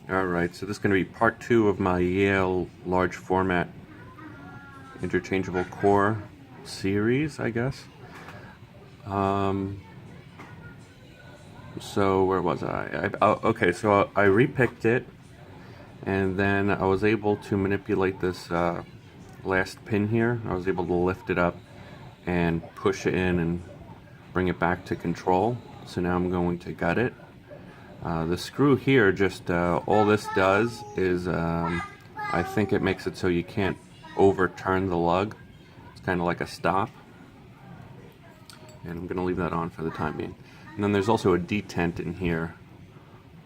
Alright, so this is going to be part 2 of my YALE large format interchangeable core series, I guess. So where was I? Okay, so I repicked it, and then I was able to manipulate this last pin here. I was able to lift it up and push it in and bring it back to control. So now I'm going to gut it. The screw here, just all this does is I think it makes it so you can't overturn the lug. It's kind of like a stop, and I'm going to leave that on for the time being. And then there's also a detent in here,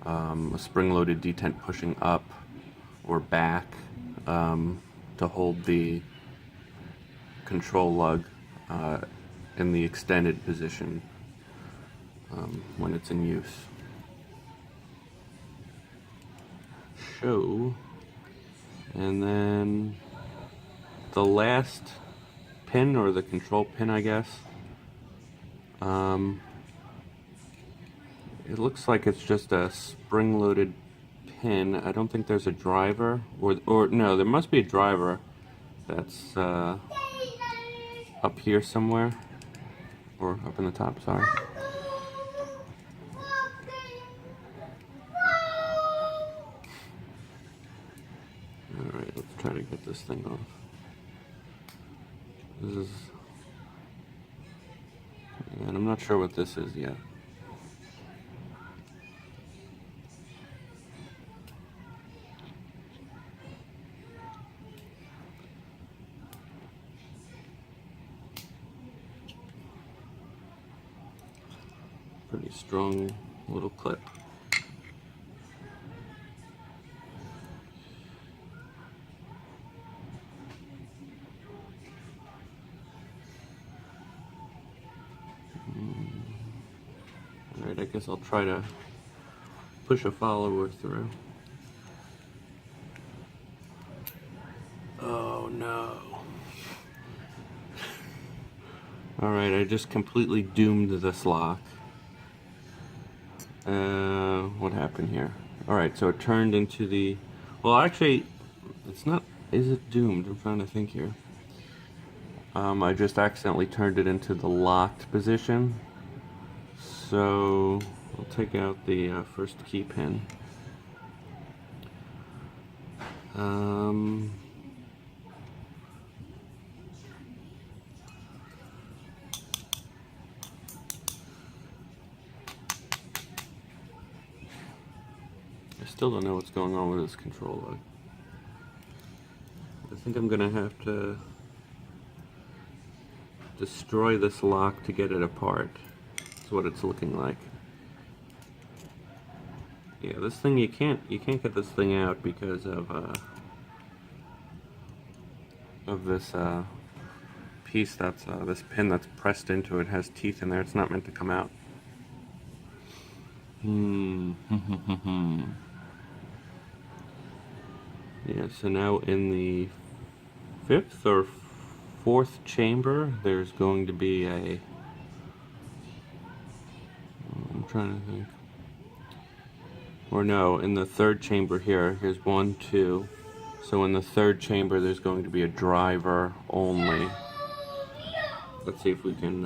a spring-loaded detent pushing up or back to hold the control lug in the extended position when it's in use. Show, and then the last pin, or the control pin, I guess, it looks like it's just a spring-loaded pin. I don't think there's a driver, or no, there must be a driver that's up here somewhere, or up in the top, sorry. Alright, let's try to get this thing off. This is... and I'm not sure what this is yet. Pretty strong little clip. Alright, I guess I'll try to push a follower through. Oh no. Alright, I just completely doomed this lock. What happened here? Alright, so it turned into the... well, actually, it's not... is it doomed? I'm trying to think here. I just accidentally turned it into the locked position. So I'll take out the first key pin. I still don't know what's going on with this control lug. I think I'm gonna have to destroy this lock to get it apart. That's what it's looking like. Yeah, this thing, you can't get this thing out because of this piece that's this pin that's pressed into it has teeth in there. It's not meant to come out. Yeah, so now in the 5th or 4th chamber, there's going to be a... I'm trying to think. Or no, in the 3rd chamber here, here's 1, 2. So in the 3rd chamber, there's going to be a driver only. Let's see if we can,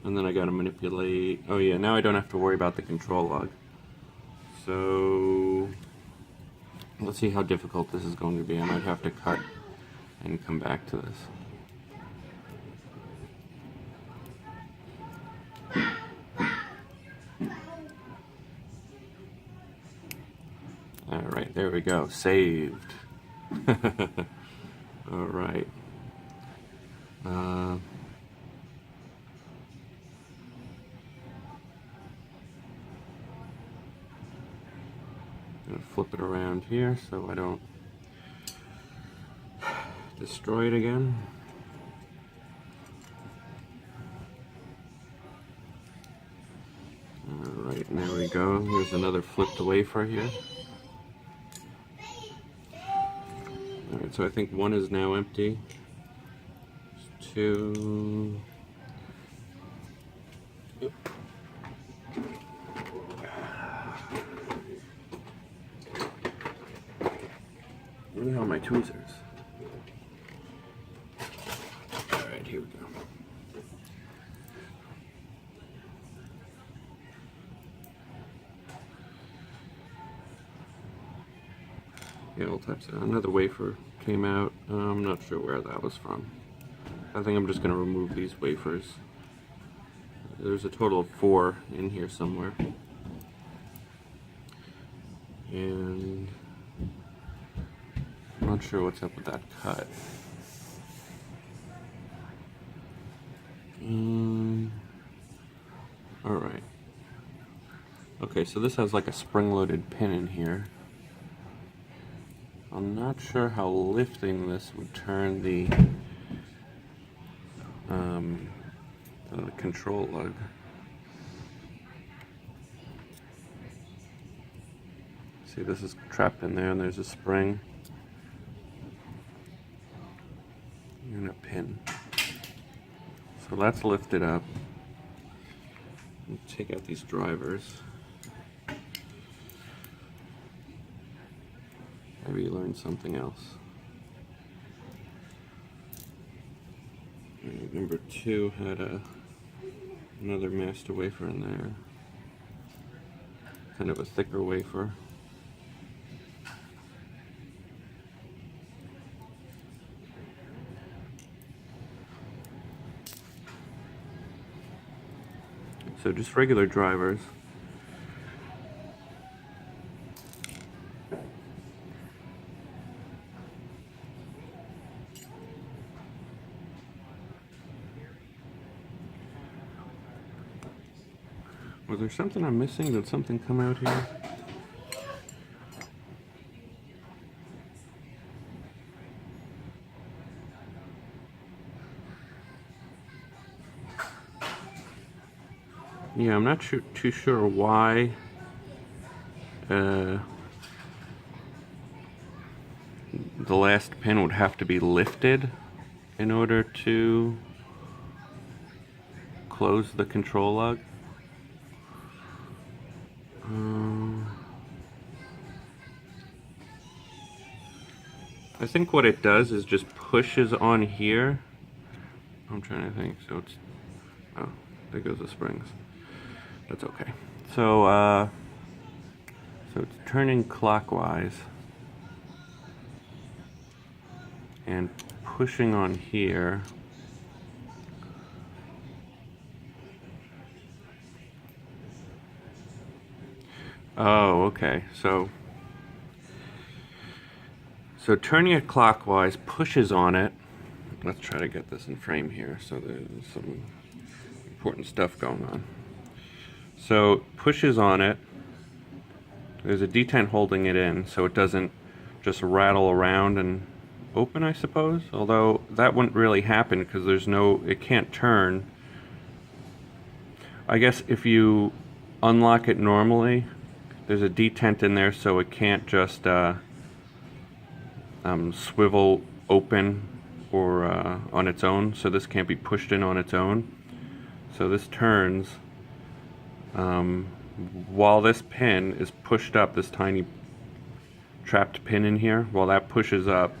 and then I gotta manipulate... oh yeah, now I don't have to worry about the control lug. So... let's see how difficult this is going to be. I might have to cut and come back to this. Alright, there we go. Saved. Alright. I'm gonna flip it around here so I don't destroy it again. Alright, and there we go. Here's another flipped wafer here. Alright, so I think 1 is now empty. 2. Where the hell are my tweezers? Alright, here we go. YALE types. Another wafer came out. I'm not sure where that was from. I think I'm just going to remove these wafers. There's a total of 4 in here somewhere. And I'm not sure what's up with that cut. Alright. Okay, so this has like a spring-loaded pin in here. I'm not sure how lifting this would turn the control lug. See, this is trapped in there, and there's a spring and a pin. So let's lift it up and take out these drivers. Maybe you learned something else. Number 2 had another master wafer in there. Kind of a thicker wafer. So just regular drivers. Was there something I'm missing? Did something come out here? Yeah, I'm not too sure why the last pin would have to be lifted in order to close the control lug. I think what it does is just pushes on here. I'm trying to think. So it's, oh, there goes the springs. That's okay. So so it's turning clockwise and pushing on here. Oh, okay. So turning it clockwise pushes on it. Let's try to get this in frame here. So there's some important stuff going on. So pushes on it. There's a detent holding it in, so it doesn't just rattle around and open, I suppose. Although that wouldn't really happen because there's no, it can't turn. I guess if you unlock it normally, there's a detent in there, so it can't just swivel open or on its own. So this can't be pushed in on its own. So this turns while this pin is pushed up, this tiny trapped pin in here, while that pushes up,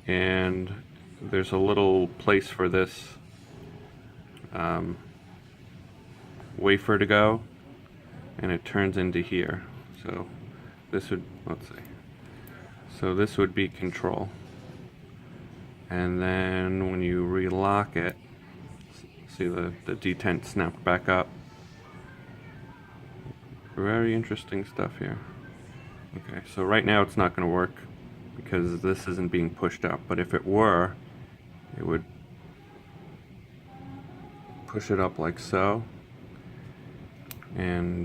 and there's a little place for this wafer to go, and it turns into here. So this would, let's see, so this would be control, and then when you relock it, see the detent snapped back up. Very interesting stuff here. Okay, so right now it's not going to work because this isn't being pushed up, but if it were, it would push it up like so, and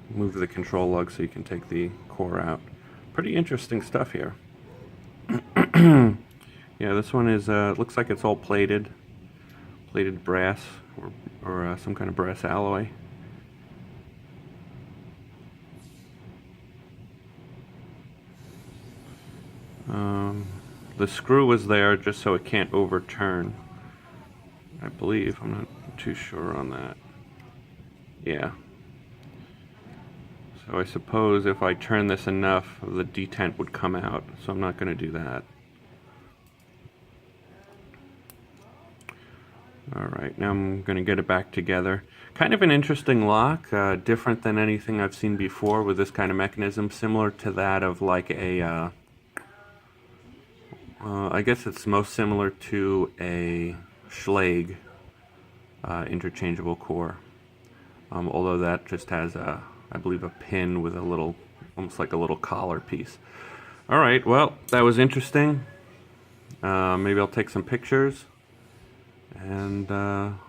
move the control lug so you can take the core out. Pretty interesting stuff here. Yeah, this one is looks like it's all plated brass or some kind of brass alloy. The screw was there just so it can't overturn, I believe. I'm not too sure on that. Yeah. So I suppose if I turn this enough, the detent would come out. So I'm not going to do that. Alright, now I'm going to get it back together. Kind of an interesting lock, different than anything I've seen before with this kind of mechanism, similar to that of like a, I guess it's most similar to a Schlage interchangeable core. Although that just has, I believe, a pin with a little, almost like a little collar piece. Alright, well, that was interesting. Maybe I'll take some pictures. And I'm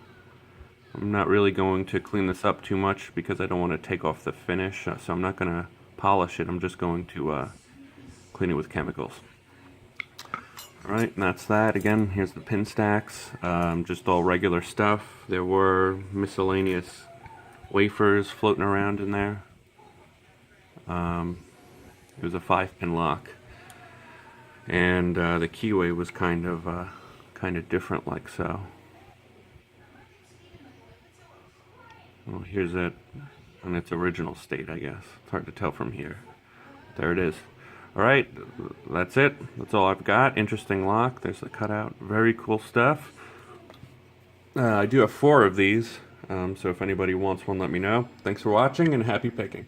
not really going to clean this up too much because I don't want to take off the finish, so I'm not going to polish it. I'm just going to clean it with chemicals. Alright, and that's that. Again, here's the pin stacks, just all regular stuff. There were miscellaneous wafers floating around in there. It was a 5-pin lock, and the keyway was kind of different, like so. Well, here's it in its original state, I guess. It's hard to tell from here. There it is. Alright, that's it. That's all I've got. Interesting lock. There's the cutout. Very cool stuff. I do have 4 of these, so if anybody wants one, let me know. Thanks for watching, and happy picking.